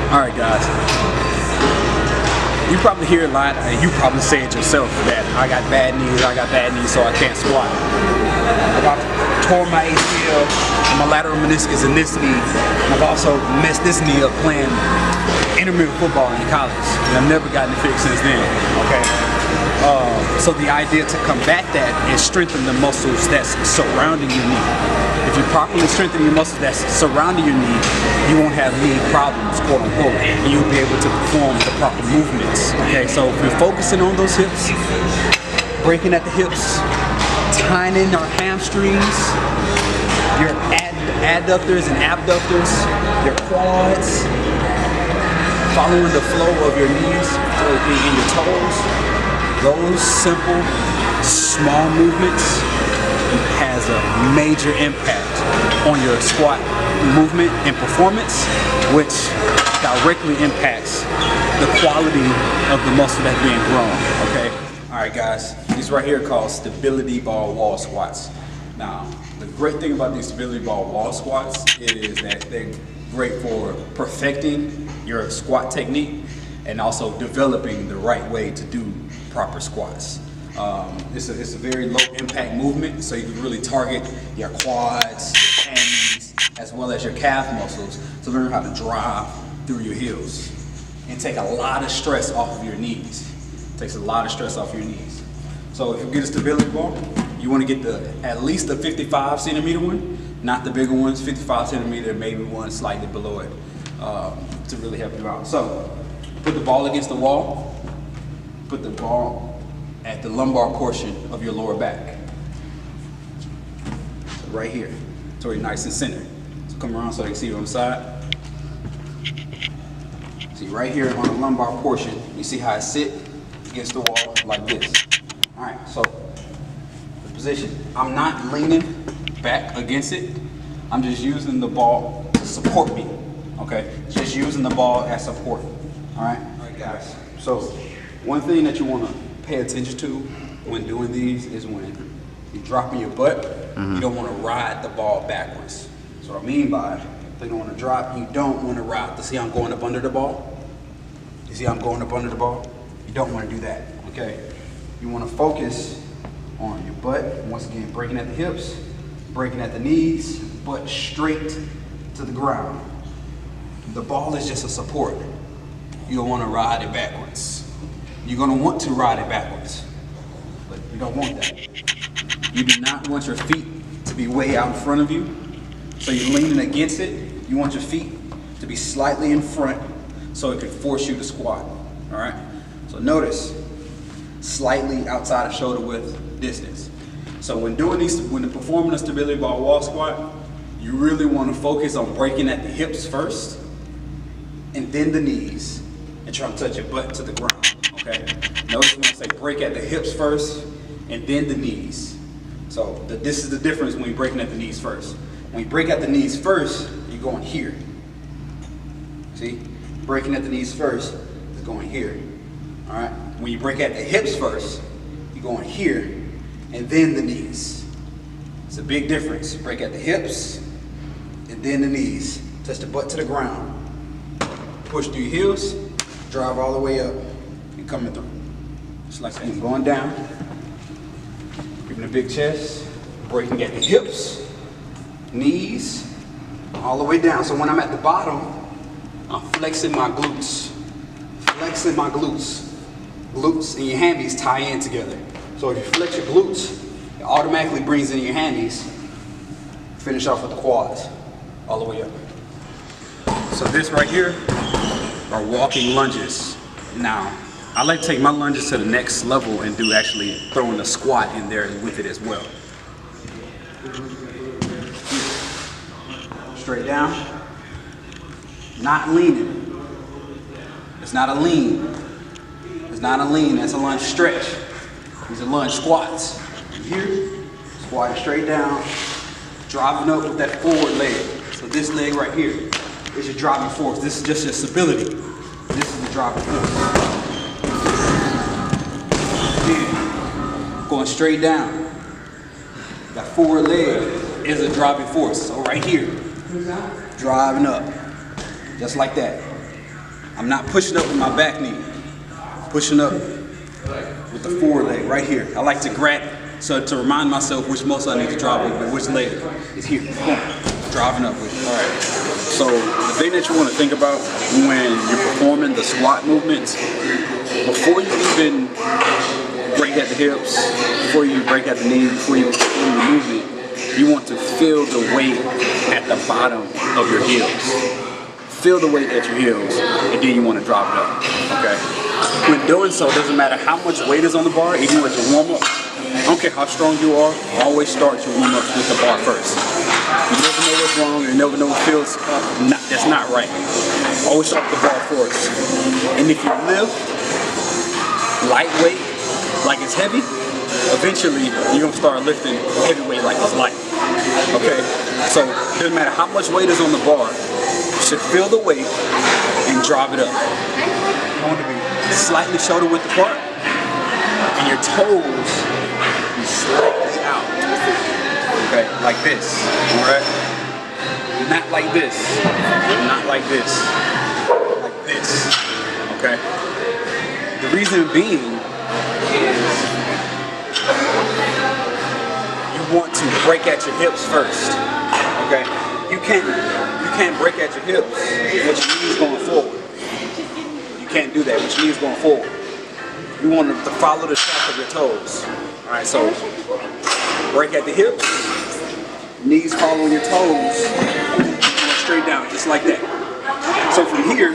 Alright guys, you probably hear a lot, and you probably say it yourself, that I got bad knees so I can't squat. I tore my ACL and my lateral meniscus in this knee, and I've also messed this knee up playing intramural football in college, and I've never gotten it fixed since then, okay? So the idea to combat that is strengthen the muscles that's surrounding your knee. If you properly strengthen your muscles that's surrounding your knee, you won't have knee problems, quote unquote, and you'll be able to perform the proper movements. Okay, so if we're focusing on those hips, breaking at the hips, tying in our hamstrings, your adductors and abductors, your quads, following the flow of your knees and your toes, those simple, small movements has a major impact on your squat movement and performance, which directly impacts the quality of the muscle that's being grown, okay? All right, guys, these right here are called stability ball wall squats. Now, the great thing about these stability ball wall squats is that they're great for perfecting your squat technique and also developing the right way to do proper squats. It's a very low impact movement, so you can really target your quads, your hammies, as well as your calf muscles to learn how to drive through your heels and take a lot of stress off of your knees. It takes a lot of stress off your knees. So if you get a stability ball, you want to get at least the 55 centimeter one, not the bigger ones, 55 centimeter, maybe one slightly below it, to really help you out. So put the ball against the wall, put the ball at the lumbar portion of your lower back. So right here, so you're nice and centered. So come around so I can see you on the side. See right here on the lumbar portion, you see how I sit against the wall like this. All right, so the position, I'm not leaning back against it. I'm just using the ball to support me, okay? Just using the ball as support, all right? All right, guys, so one thing that you wanna pay attention to when doing these is when you're dropping your butt, you don't want to ride the ball backwards. So what I mean by you don't want to drop, you don't want to ride. You see I'm going up under the ball? You see I'm going up under the ball? You don't want to do that, okay? You want to focus on your butt, once again breaking at the hips, breaking at the knees, butt straight to the ground. The ball is just a support. You don't want to ride it backwards. You're going to want to ride it backwards, but you don't want that. You do not want your feet to be way out in front of you, so you're leaning against it. You want your feet to be slightly in front so it can force you to squat, all right? So notice, slightly outside of shoulder width distance. So when performing a stability ball wall squat, you really want to focus on breaking at the hips first, and then the knees, and try to touch your butt to the ground. Okay. Notice when I say break at the hips first and then the knees. So this is the difference when you're breaking at the knees first. When you break at the knees first, you're going here. See? Breaking at the knees first is going here. All right? When you break at the hips first, you're going here and then the knees. It's a big difference. Break at the hips and then the knees. Touch the butt to the ground. Push through your heels, drive all the way up. Coming through, just like that. I'm going down, keeping a big chest, breaking at the hips, knees, all the way down. So when I'm at the bottom, I'm flexing my glutes, glutes and your hammies tie in together. So if you flex your glutes, it automatically brings in your hammies. Finish off with the quads, all the way up. So this right here are walking lunges. Now, I like to take my lunges to the next level and do actually throwing a squat in there with it as well. Straight down, not leaning. It's not a lean. It's not a lean, that's a lunge stretch. These are lunge squats. Here, squatting straight down, driving up with that forward leg. So this leg right here is your driving force. This is just your stability. This is the driving force. Going straight down. That forward leg is a driving force. So right here, driving up, just like that. I'm not pushing up with my back knee. Pushing up with the forward leg right here. I like to grab it. So to remind myself which muscle I need to drive with, which leg is here. Driving up with it. All right. So the thing that you want to think about when you're performing the squat movements, before you even break at the hips, before you break at the knee, before you perform the movement, you want to feel the weight at the bottom of your heels. Feel the weight at your heels, and then you want to drop it up. Okay. When doing so, it doesn't matter how much weight is on the bar, even with your warm up. I don't care how strong you are, always start your warm-ups with the bar first. You never know what's wrong, you never know what feels that's not right. Always start with the bar first. And if you lift lightweight, like it's heavy, eventually you're going to start lifting heavyweight like it's light. Okay? So it doesn't matter how much weight is on the bar, you should feel the weight and drive it up. You want to be slightly shoulder width apart, and your toes slightly out. Okay, like this. Alright? Not like this. Not like this. Like this. Okay? The reason being is you want to break at your hips first. Okay? You can't break at your hips with your knees going forward. You can't do that with your knees going forward. You want to follow the shaft of your toes. Alright, so break at the hips, knees following your toes, straight down, just like that. So from here,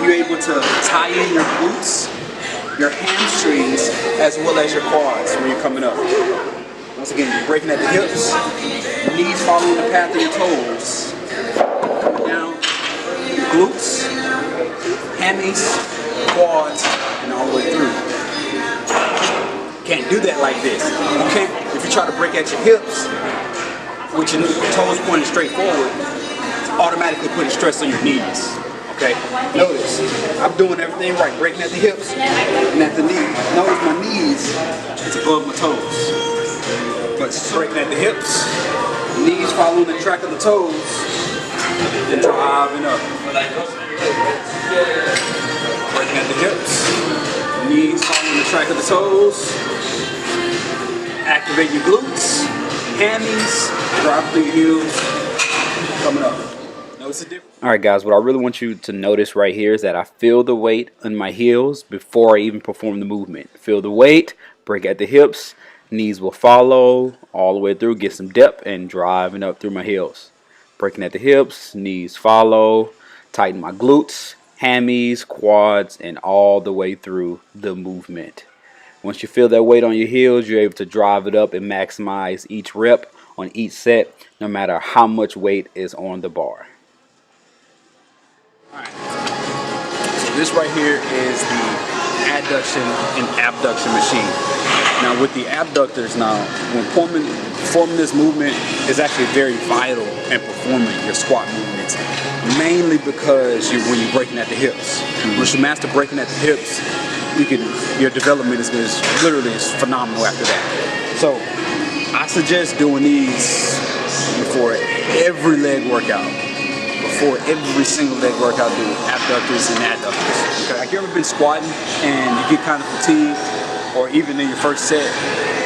you're able to tie in your glutes, your hamstrings, as well as your quads when you're coming up. Once again, you're breaking at the hips, knees following the path of your toes, coming down, glutes, hammies, quads, and all the way through. Can't do that like this. Okay? If you try to break at your hips with your toes pointing straight forward, it's automatically putting stress on your knees. Okay? Notice, I'm doing everything right, breaking at the hips and at the knees. Notice my knees is above my toes. But breaking at the hips, knees following the track of the toes, and driving up. Breaking at the hips, knees following the track of the toes. Activate your glutes, hammies, drop through your heels, coming up. Notice the difference. All right, guys, what I really want you to notice right here is that I feel the weight on my heels before I even perform the movement. Feel the weight, break at the hips, knees will follow all the way through, get some depth, and driving up through my heels. Breaking at the hips, knees follow, tighten my glutes, hammies, quads, and all the way through the movement. Once you feel that weight on your heels, you're able to drive it up and maximize each rep on each set, no matter how much weight is on the bar. Alright, so this right here is the adduction and abduction machine. Now with the abductors when performing this movement is actually very vital in performing your squat movements. Mainly because when you're breaking at the hips. Once you master breaking at the hips, your development is literally phenomenal after that. So I suggest doing these before every leg workout. Before every single leg workout, do abductors and adductors. Okay? Like you ever been squatting and you get kind of fatigued, or even in your first set,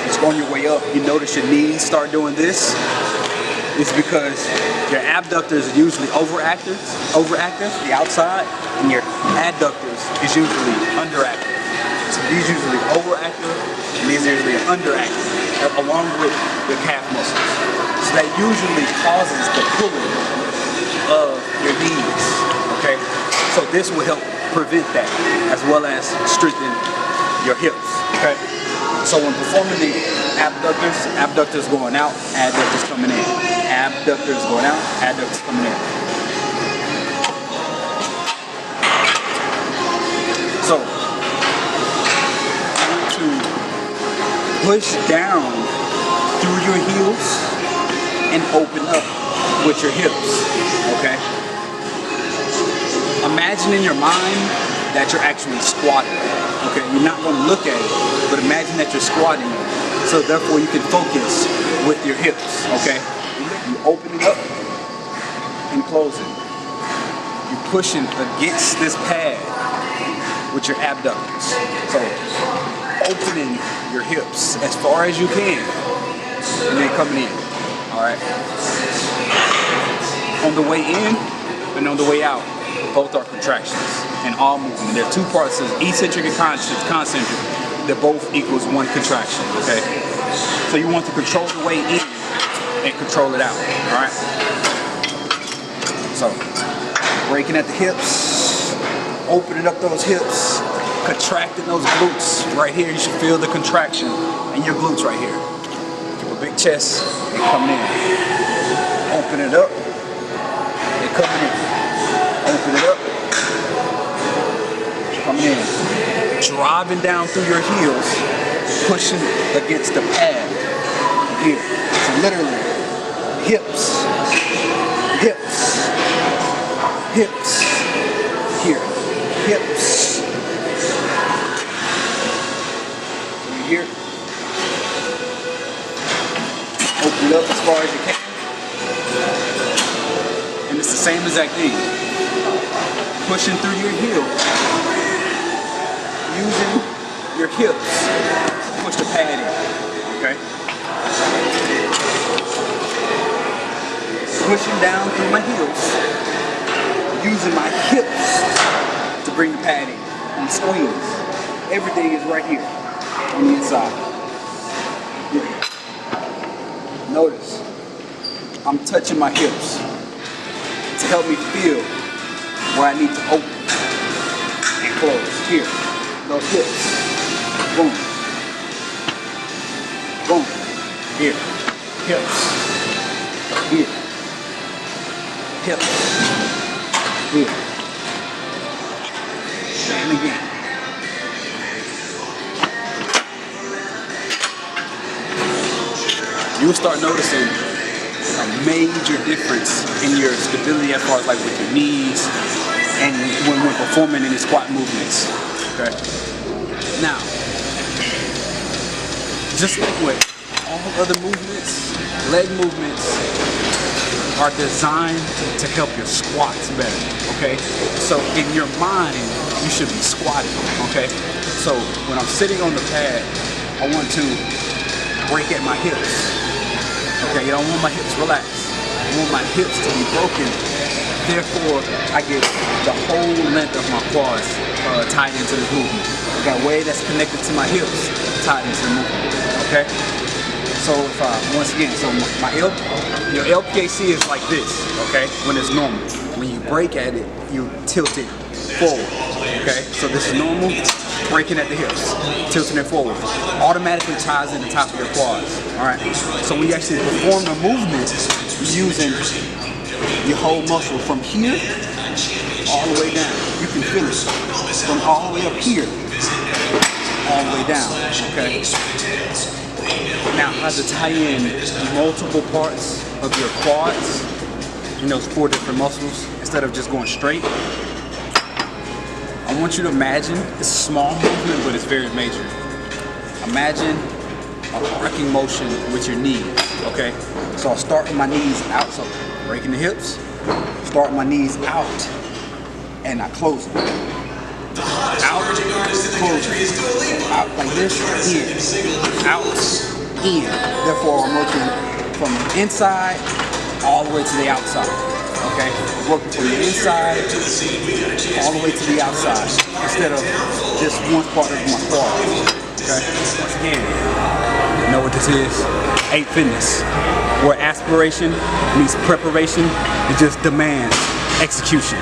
just on your way up, you notice your knees start doing this? It's because your abductors are usually overactive, the outside, and your adductors is usually underactive. So these usually overactive, and these are usually underactive, along with your calf muscles. So that usually causes the pulling of your knees, okay? So this will help prevent that, as well as strengthen your hips, okay? So when performing the abductors going out, adductors coming in. Abductors going out, adductors coming in. So, you want to push down through your heels and open up with your hips, okay? Imagine in your mind that you're actually squatting, okay? You're not going to look at it, but imagine that you're squatting, so therefore you can focus with your hips, okay? You open it up and close it. You pushing against this pad with your abductors. So opening your hips as far as you can and then coming in. Alright? On the way in and on the way out, both are contractions in all movement. There are two parts of eccentric and concentric that both equals one contraction, okay? So you want to control the way in and control it out, alright? So, breaking at the hips, opening up those hips, contracting those glutes. Right here, you should feel the contraction in your glutes right here. Keep a big chest and coming in. Open it up and coming in. Open it up, coming in. Driving down through your heels, pushing against the pad here. So literally, hips, hips, hips, here, hips. Here. Open it up as far as you can. And it's the same exact thing. Pushing through your heels. Using your hips to push the pad in. Okay? Pushing down through my heels. Using my hips to bring the pad in. And squeeze. Everything is right here on the inside. Yeah. Notice, I'm touching my hips to help me feel where I need to open and close. Here, those hips. Boom. Boom. Here. Hips. Here. Hips. Here. And again. You'll start noticing a major difference in your stability as far as like with your knees and when we're performing in the squat movements. Okay. Now, just like with all other movements, leg movements are designed to help your squats better. Okay. So in your mind, you should be squatting. Okay. So when I'm sitting on the pad, I want to break at my hips. Okay, you don't want my hips relaxed. I want my hips to be broken. Therefore, I get the whole length of my quads tied into the movement. I got way that's connected to my hips tied into the movement. Okay? So if once again, so your LPAC is like this, okay? When it's normal. When you break at it, you tilt it forward. Okay? So this is normal. Breaking at the hips, tilting it forward, automatically ties in the top of your quads. Alright? So when you actually perform the movement, you're using your whole muscle from here all the way down. You can feel it from all the way up here, all the way down. Okay? Now, how to tie in multiple parts of your quads in those 4 different muscles instead of just going straight. I want you to imagine, it's a small movement, but it's very major. Imagine a arcing motion with your knees, okay? So I'll start with my knees out, so breaking the hips, start my knees out, and I close them. Out, close them. Out like this, in. Out, in. Therefore, I'm working from the inside all the way to the outside. Okay, working from the inside all the way to the outside instead of just one part of my quad. Okay, once again, you know what this is? A.P.E Fitness, where aspiration meets preparation, it just demands execution.